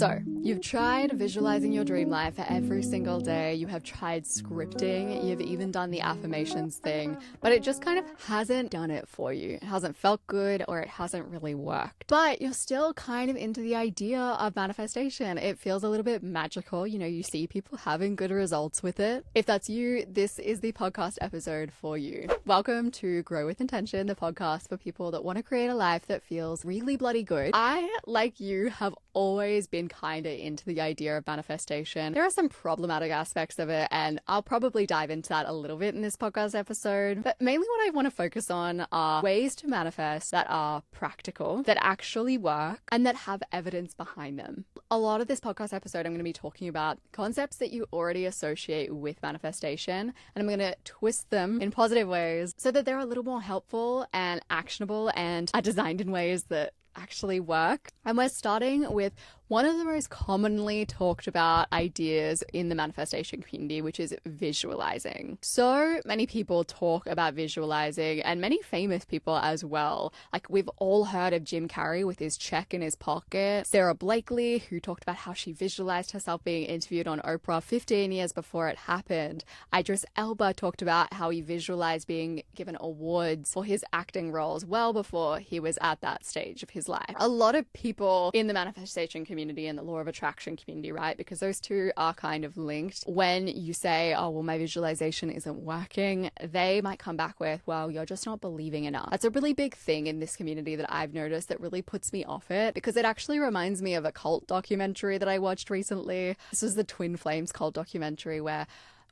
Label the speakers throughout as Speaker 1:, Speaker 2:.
Speaker 1: So, you've tried visualizing your dream life every single day, you have tried scripting, you've even done the affirmations thing, but it just kind of hasn't done it for you. It hasn't felt good or it hasn't really worked. But you're still kind of into the idea of manifestation. It feels a little bit magical. You know, you see people having good results with it. If that's you, this is the podcast episode for you. Welcome to Grow With Intention, the podcast for people that want to create a life that feels really bloody good. I, like you, have always been kind of into the idea of manifestation. There are some problematic aspects of it, and I'll probably dive into that a little bit in this podcast episode. But mainly what I want to focus on are ways to manifest that are practical, that actually work, and that have evidence behind them. A lot of this podcast episode, I'm going to be talking about concepts that you already associate with manifestation, and I'm going to twist them in positive ways so that they're a little more helpful and actionable and are designed in ways that actually work. And we're starting with one of the most commonly talked about ideas in the manifestation community, which is visualizing. So many people talk about visualizing, and many famous people as well. Like, we've all heard of Jim Carrey with his check in his pocket. Sarah Blakely, who talked about how she visualized herself being interviewed on Oprah 15 years before it happened. Idris Elba talked about how he visualized being given awards for his acting roles well before he was at that stage of his life. A lot of people in the manifestation community and the law of attraction community, right? Because those two are kind of linked. When you say, oh, well, my visualization isn't working, they might come back with, well, you're just not believing enough. That's a really big thing in this community that I've noticed that really puts me off it, because it actually reminds me of a cult documentary that I watched recently. This was the Twin Flames cult documentary, where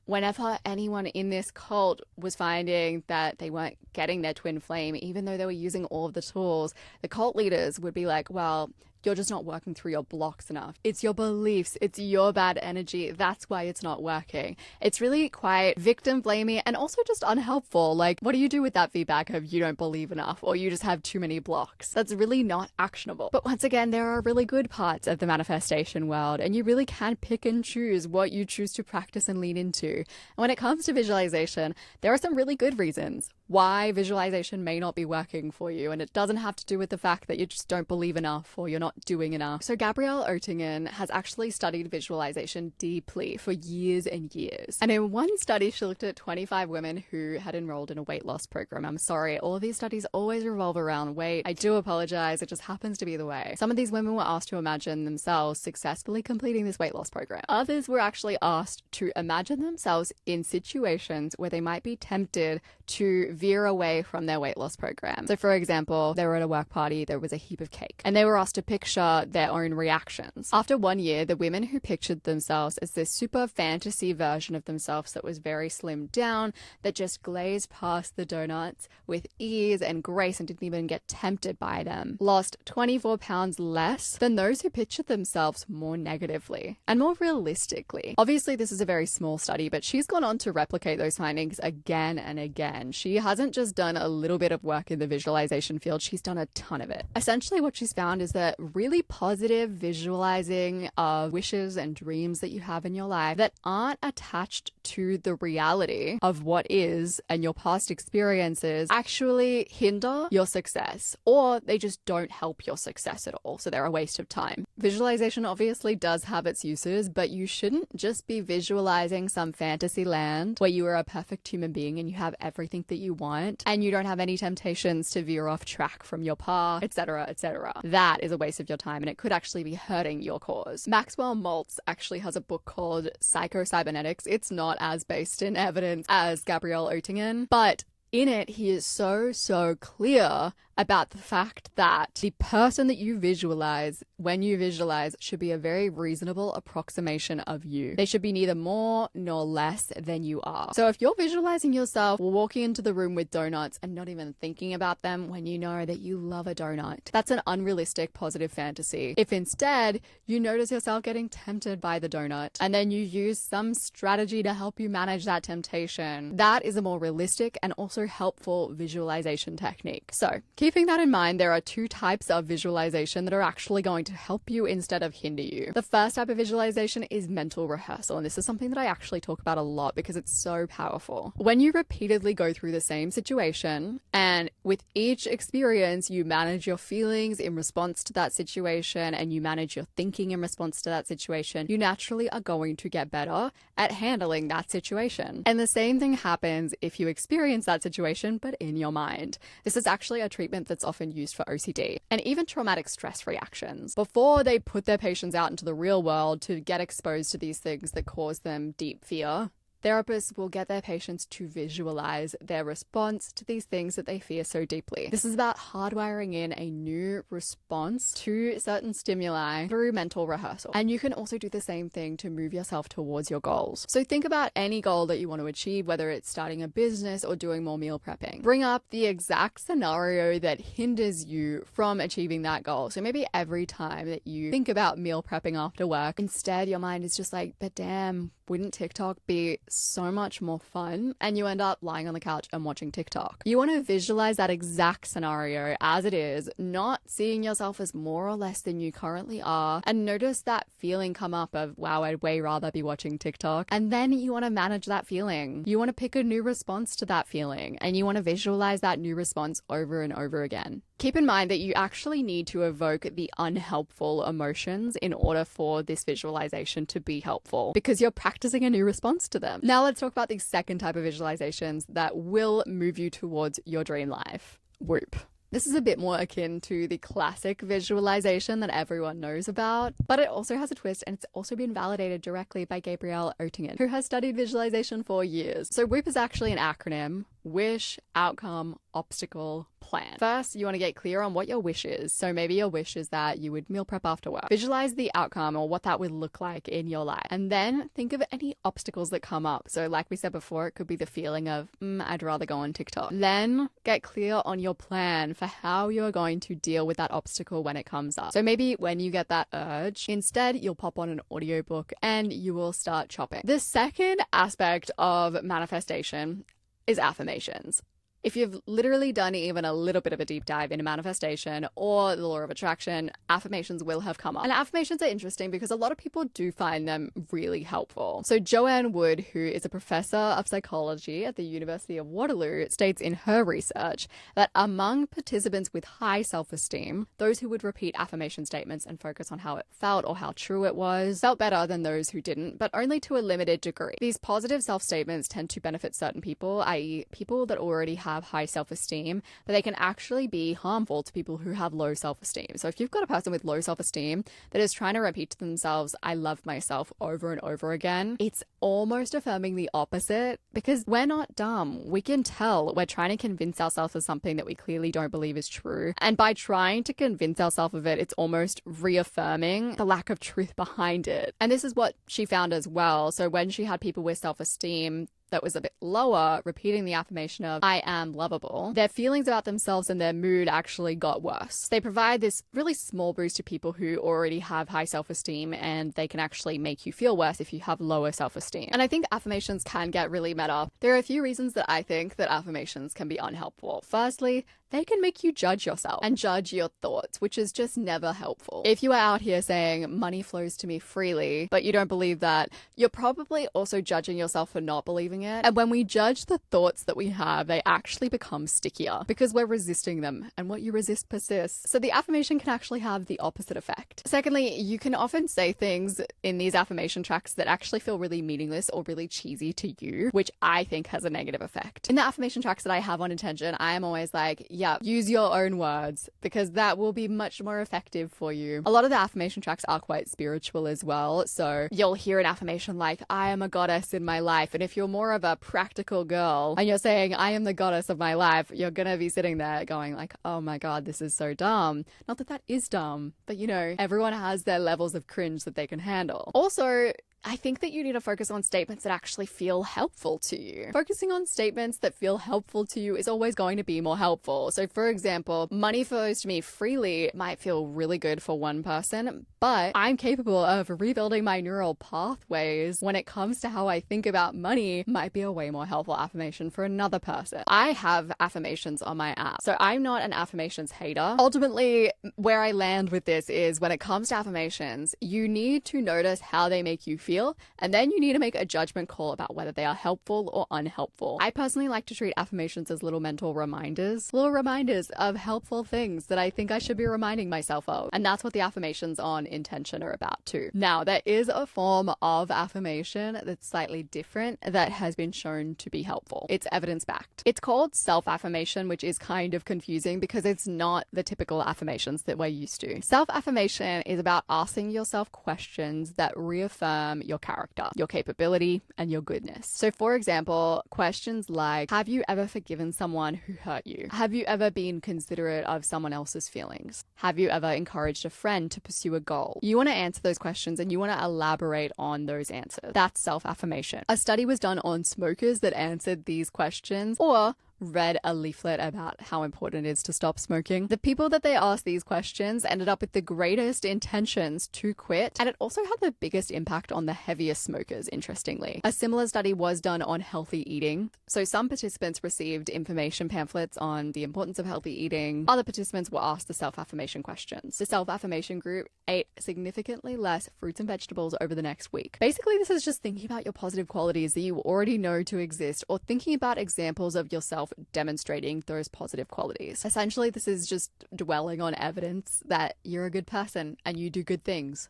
Speaker 1: whenever anyone in this cult was finding that they weren't getting their twin flame, even though they were using all of the tools, the cult leaders would be like, well, you're just not working through your blocks enough. It's your beliefs. It's your bad energy. That's why it's not working. It's really quite victim blaming and also just unhelpful. Like, what do you do with that feedback of you don't believe enough or you just have too many blocks? That's really not actionable. But once again, there are really good parts of the manifestation world, and you really can pick and choose what you choose to practice and lean into. And when it comes to visualization, there are some really good reasons why visualization may not be working for you. And it doesn't have to do with the fact that you just don't believe enough or you're not doing enough. So Gabrielle Oettingen has actually studied visualization deeply for years and years. And in one study, she looked at 25 women who had enrolled in a weight loss program. I'm sorry, all of these studies always revolve around weight. I do apologize. It just happens to be the way. Some of these women were asked to imagine themselves successfully completing this weight loss program. Others were actually asked to imagine themselves in situations where they might be tempted to veer away from their weight loss program. So for example, they were at a work party, there was a heap of cake, and they were asked to picture their own reactions. After 1 year, the women who pictured themselves as this super fantasy version of themselves that was very slimmed down, that just glazed past the donuts with ease and grace and didn't even get tempted by them, lost 24 pounds less than those who pictured themselves more negatively and more realistically. Obviously, this is a very small study, but she's gone on to replicate those findings again and again. She hasn't just done a little bit of work in the visualization field, she's done a ton of it. Essentially, what she's found is that really positive visualizing of wishes and dreams that you have in your life that aren't attached to the reality of what is and your past experiences actually hinder your success, or they just don't help your success at all. So they're a waste of time. Visualization obviously does have its uses, but you shouldn't just be visualizing some fantasy land where you are a perfect human being and you have everything that you want and you don't have any temptations to veer off track from your path, etc., etc. That is a waste of your time, and it could actually be hurting your cause. Maxwell Maltz actually has a book called Psycho-Cybernetics. It's not as based in evidence as Gabrielle Oettingen, but in it, he is so clear about the fact that the person that you visualize when you visualize should be a very reasonable approximation of you. They should be neither more nor less than you are. So if you're visualizing yourself walking into the room with donuts and not even thinking about them when you know that you love a donut, that's an unrealistic positive fantasy. If instead you notice yourself getting tempted by the donut and then you use some strategy to help you manage that temptation, that is a more realistic and also helpful visualization technique. So keep keeping that in mind, there are two types of visualization that are actually going to help you instead of hinder you. The first type of visualization is mental rehearsal, and this is something that I actually talk about a lot because it's so powerful. When you repeatedly go through the same situation, and with each experience you manage your feelings in response to that situation and you manage your thinking in response to that situation, you naturally are going to get better at handling that situation. And the same thing happens if you experience that situation but in your mind. This is actually a treatment that's often used for OCD and even traumatic stress reactions. Before they put their patients out into the real world to get exposed to these things that cause them deep fear, therapists will get their patients to visualize their response to these things that they fear so deeply. This is about hardwiring in a new response to certain stimuli through mental rehearsal. And you can also do the same thing to move yourself towards your goals. So think about any goal that you want to achieve, whether it's starting a business or doing more meal prepping. Bring up the exact scenario that hinders you from achieving that goal. So maybe every time that you think about meal prepping after work, instead your mind is just like, but damn, wouldn't TikTok be so much more fun? And you end up lying on the couch and watching TikTok. You want to visualize that exact scenario as it is, not seeing yourself as more or less than you currently are, and notice that feeling come up of, wow, I'd way rather be watching TikTok. And then you want to manage that feeling. You want to pick a new response to that feeling, and you want to visualize that new response over and over again. Keep in mind that you actually need to evoke the unhelpful emotions in order for this visualization to be helpful, because you're practicing a new response to them. Now let's talk about the second type of visualizations that will move you towards your dream life. W.O.O.P. This is a bit more akin to the classic visualization that everyone knows about, but it also has a twist, and it's also been validated directly by Gabrielle Oettingen, who has studied visualization for years. So W.O.O.P is actually an acronym: Wish, Outcome, Obstacle, Plan. First, you want to get clear on what your wish is. So maybe your wish is that you would meal prep after work. Visualize the outcome or what that would look like in your life. And then think of any obstacles that come up. So like we said before, it could be the feeling of, I'd rather go on TikTok. Then get clear on your plan for how you're going to deal with that obstacle when it comes up. So maybe when you get that urge, instead you'll pop on an audiobook and you will start chopping. The second aspect of manifestation is affirmations. If you've literally done even a little bit of a deep dive into manifestation or the law of attraction, affirmations will have come up. And affirmations are interesting because a lot of people do find them really helpful. So Joanne Wood, who is a professor of psychology at the University of Waterloo, states in her research that among participants with high self-esteem, those who would repeat affirmation statements and focus on how it felt or how true it was felt better than those who didn't, but only to a limited degree. These positive self-statements tend to benefit certain people, i.e. people that already have high self-esteem, but they can actually be harmful to people who have low self-esteem. So if you've got a person with low self-esteem that is trying to repeat to themselves, I love myself, over and over again, it's almost affirming the opposite, because we're not dumb. We can tell we're trying to convince ourselves of something that we clearly don't believe is true. And by trying to convince ourselves of it, it's almost reaffirming the lack of truth behind it. And this is what she found as well. So when she had people with self-esteem that was a bit lower, repeating the affirmation of, I am lovable, their feelings about themselves and their mood actually got worse. They provide this really small boost to people who already have high self-esteem, and they can actually make you feel worse if you have lower self-esteem. And I think affirmations can get really meta. There are a few reasons that I think that affirmations can be unhelpful. Firstly, they can make you judge yourself and judge your thoughts, which is just never helpful. If you are out here saying money flows to me freely, but you don't believe that, you're probably also judging yourself for not believing it. And when we judge the thoughts that we have, they actually become stickier because we're resisting them, and what you resist persists. So the affirmation can actually have the opposite effect. Secondly, you can often say things in these affirmation tracks that actually feel really meaningless or really cheesy to you, which I think has a negative effect. In the affirmation tracks that I have on Intention, I am always like, yeah, use your own words, because that will be much more effective for you. A lot of the affirmation tracks are quite spiritual as well. So you'll hear an affirmation like, I am a goddess in my life. And if you're more of a practical girl and you're saying, I am the goddess of my life, you're going to be sitting there going like, oh my God, this is so dumb. Not that that is dumb, but you know, everyone has their levels of cringe that they can handle. Also, I think that you need to focus on statements that actually feel helpful to you. Focusing on statements that feel helpful to you is always going to be more helpful. So for example, money flows to me freely might feel really good for one person, but I'm capable of rebuilding my neural pathways when it comes to how I think about money might be a way more helpful affirmation for another person. I have affirmations on my app, so I'm not an affirmations hater. Ultimately, where I land with this is when it comes to affirmations, you need to notice how they make you feel, and then you need to make a judgment call about whether they are helpful or unhelpful. I personally like to treat affirmations as little mental reminders of helpful things that I think I should be reminding myself of. And that's what the affirmations on intention are about too. Now, there is a form of affirmation that's slightly different that has been shown to be helpful. It's evidence-backed. It's called self-affirmation, which is kind of confusing because it's not the typical affirmations that we're used to. Self-affirmation is about asking yourself questions that reaffirm your character, your capability, and your goodness. So for example, questions like, have you ever forgiven someone who hurt you? Have you ever been considerate of someone else's feelings? Have you ever encouraged a friend to pursue a goal? You want to answer those questions and you want to elaborate on those answers. That's self-affirmation. A study was done on smokers that answered these questions or read a leaflet about how important it is to stop smoking. The people that they asked these questions ended up with the greatest intentions to quit, and it also had the biggest impact on the heaviest smokers, interestingly. A similar study was done on healthy eating. So some participants received information pamphlets on the importance of healthy eating. Other participants were asked the self-affirmation questions. The self-affirmation group ate significantly less fruits and vegetables over the next week. Basically, this is just thinking about your positive qualities that you already know to exist, or thinking about examples of yourself demonstrating those positive qualities. Essentially, this is just dwelling on evidence that you're a good person and you do good things.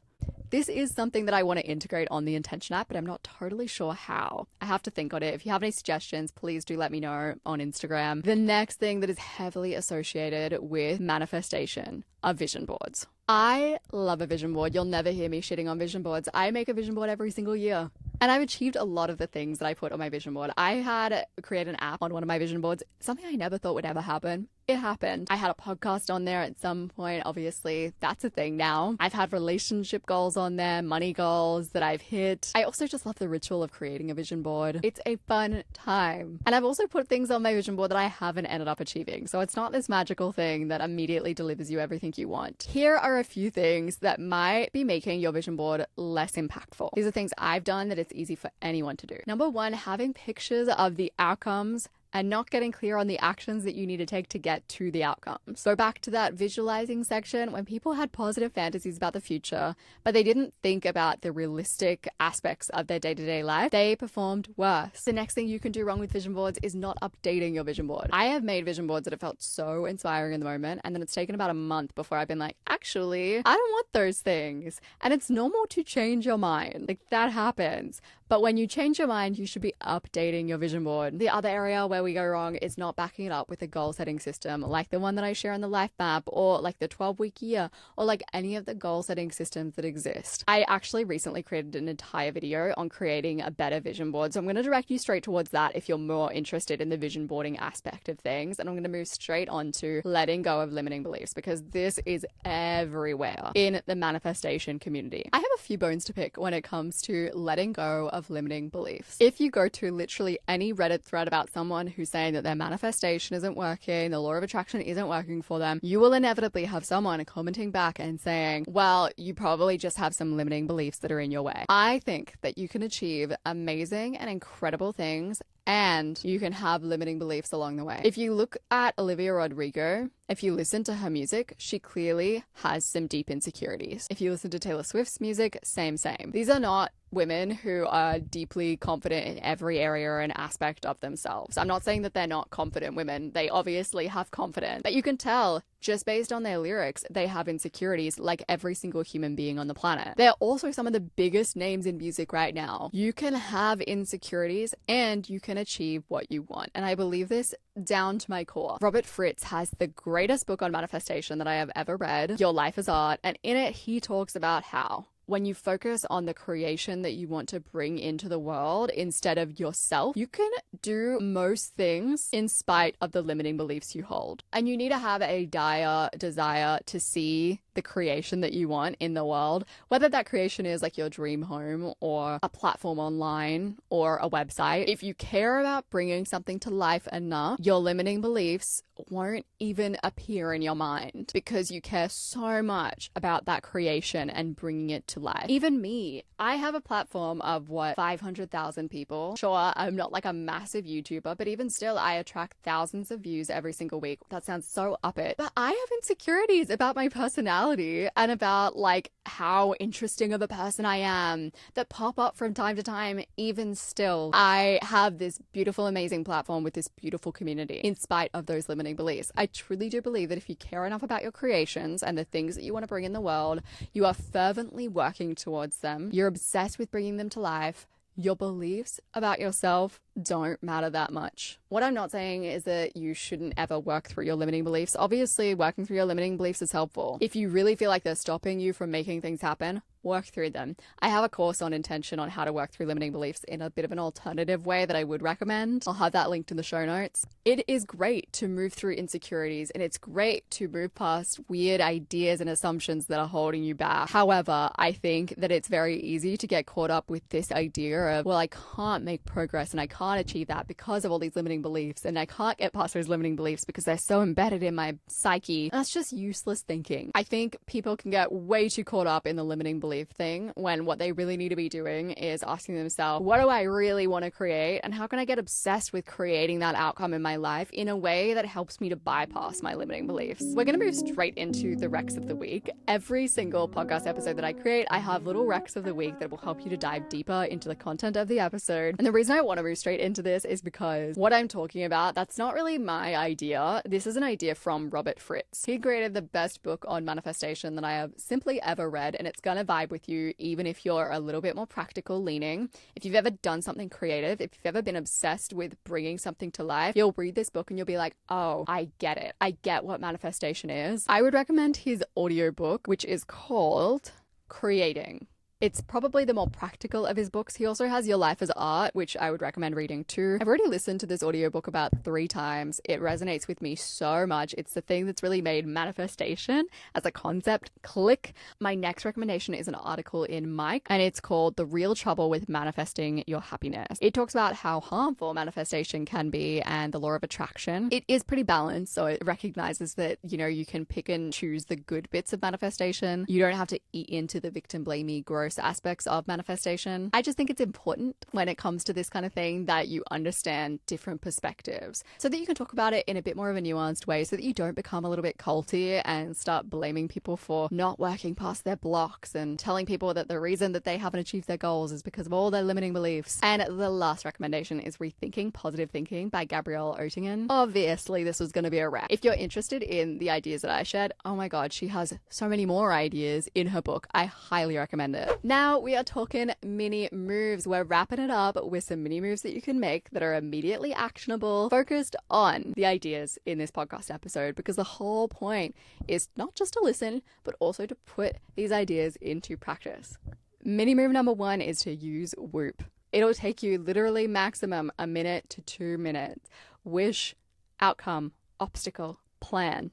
Speaker 1: This is something that I want to integrate on the Intention app, but I'm not totally sure how. I have to think on it. If you have any suggestions, please do let me know on Instagram. The next thing that is heavily associated with manifestation are vision boards. I love a vision board. You'll never hear me shitting on vision boards. I make a vision board every single year. And I've achieved a lot of the things that I put on my vision board. I had created an app on one of my vision boards, something I never thought would ever happen. It happened. I had a podcast on there at some point. Obviously, that's a thing now. I've had relationship goals on there, money goals that I've hit. I also just love the ritual of creating a vision board. It's a fun time. And I've also put things on my vision board that I haven't ended up achieving. So it's not this magical thing that immediately delivers you everything you want. Here are a few things that might be making your vision board less impactful. These are things I've done that it's easy for anyone to do. Number one, having pictures of the outcomes and not getting clear on the actions that you need to take to get to the outcomes. Go back to that visualizing section. When people had positive fantasies about the future, but they didn't think about the realistic aspects of their day-to-day life, they performed worse. The next thing you can do wrong with vision boards is not updating your vision board. I have made vision boards that have felt so inspiring in the moment, and then it's taken about a month before I've been like, actually, I don't want those things. And it's normal to change your mind. Like, that happens. But when you change your mind, you should be updating your vision board. The other area where we go wrong is not backing it up with a goal setting system, like the one that I share in the life map, or like the 12-week year, or like any of the goal setting systems that exist. I actually recently created an entire video on creating a better vision board. So I'm going to direct you straight towards that if you're more interested in the vision boarding aspect of things. And I'm going to move straight on to letting go of limiting beliefs, because this is everywhere in the manifestation community. I have a few bones to pick when it comes to letting go of limiting beliefs. If you go to literally any Reddit thread about someone who's saying that their manifestation isn't working, the law of attraction isn't working for them, you will inevitably have someone commenting back and saying, well, you probably just have some limiting beliefs that are in your way. I think that you can achieve amazing and incredible things, and you can have limiting beliefs along the way. If you look at Olivia Rodrigo, if you listen to her music, she clearly has some deep insecurities. If you listen to Taylor Swift's music, same. These are not women who are deeply confident in every area and aspect of themselves. I'm not saying that they're not confident women. They obviously have confidence, but you can tell just based on their lyrics, they have insecurities like every single human being on the planet. They're also some of the biggest names in music right now. You can have insecurities and you can achieve what you want. And I believe this down to my core. Robert Fritz has the greatest book on manifestation that I have ever read, Your Life is Art, and in it he talks about how when you focus on the creation that you want to bring into the world instead of yourself, you can do most things in spite of the limiting beliefs you hold. And you need to have a dire desire to see the creation that you want in the world, whether that creation is like your dream home or a platform online or a website. If you care about bringing something to life enough, your limiting beliefs won't even appear in your mind because you care so much about that creation and bringing it to life. Even me, I have a platform of 500,000 people. Sure, I'm not like a massive YouTuber, but even still, I attract thousands of views every single week. That sounds so up it. But I have insecurities about my personality and about like how interesting of a person I am that pop up from time to time. Even still, I have this beautiful, amazing platform with this beautiful community in spite of those limiting beliefs. I truly do believe that if you care enough about your creations and the things that you want to bring in the world, you are fervently working towards them. You're obsessed with bringing them to life. Your beliefs about yourself don't matter that much. What I'm not saying is that you shouldn't ever work through your limiting beliefs. Obviously, working through your limiting beliefs is helpful. If you really feel like they're stopping you from making things happen, work through them. I have a course on intention on how to work through limiting beliefs in a bit of an alternative way that I would recommend. I'll have that linked in the show notes. It is great to move through insecurities and it's great to move past weird ideas and assumptions that are holding you back. However, I think that it's very easy to get caught up with this idea of, well, I can't make progress and I can't achieve that because of all these limiting beliefs, and I can't get past those limiting beliefs because they're so embedded in my psyche. That's just useless thinking. I think people can get way too caught up in the limiting belief thing when what they really need to be doing is asking themselves, what do I really want to create and how can I get obsessed with creating that outcome in my life in a way that helps me to bypass my limiting beliefs. We're going to move straight into the Recs of the Week. Every single podcast episode that I create, I have little Recs of the Week that will help you to dive deeper into the content of the episode. And the reason I want to move straight into this is because what I'm talking about, that's not really my idea. This is an idea from Robert Fritz. He created the best book on manifestation that I have simply ever read, and it's gonna vibe with you even if you're a little bit more practical leaning. If you've ever done something creative, if you've ever been obsessed with bringing something to life, you'll read this book and you'll be like, oh, I get it. I get what manifestation is. I would recommend his audiobook, which is called Creating. It's probably the more practical of his books. He also has Your Life as Art, which I would recommend reading too. I've already listened to this audiobook about 3 times. It resonates with me so much. It's the thing that's really made manifestation as a concept click. My next recommendation is an article in Mike, and it's called The Real Trouble with Manifesting Your Happiness. It talks about how harmful manifestation can be and the law of attraction. It is pretty balanced, so it recognizes that, you can pick and choose the good bits of manifestation. You don't have to eat into the victim blamey gross aspects of manifestation. I just think it's important when it comes to this kind of thing that you understand different perspectives so that you can talk about it in a bit more of a nuanced way so that you don't become a little bit culty and start blaming people for not working past their blocks and telling people that the reason that they haven't achieved their goals is because of all their limiting beliefs. And the last recommendation is Rethinking Positive Thinking by Gabrielle Oettingen. Obviously, this was going to be a wrap. If you're interested in the ideas that I shared, oh my god, she has so many more ideas in her book. I highly recommend it. Now we are talking mini moves. We're wrapping it up with some mini moves that you can make that are immediately actionable, focused on the ideas in this podcast episode, because the whole point is not just to listen, but also to put these ideas into practice. Mini move number 1 is to use W.O.O.P. It'll take you literally maximum 1 minute to 2 minutes. Wish, outcome, obstacle, plan.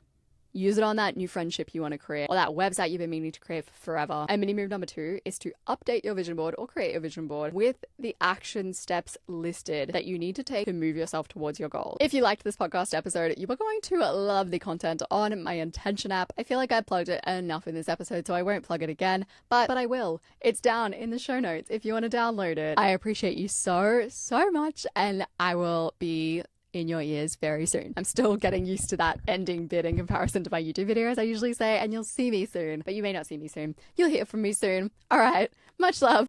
Speaker 1: Use it on that new friendship you want to create or that website you've been meaning to create for forever. And mini move number 2 is to update your vision board or create a vision board with the action steps listed that you need to take to move yourself towards your goal. If you liked this podcast episode, you are going to love the content on my Intention app. I feel like I plugged it enough in this episode, so I won't plug it again, but I will. It's down in the show notes if you want to download it. I appreciate you so much, and I will be in your ears very soon. I'm still getting used to that ending bit in comparison to my YouTube videos I usually say, and you'll see me soon, but you may not see me soon. You'll hear from me soon. All right, much love.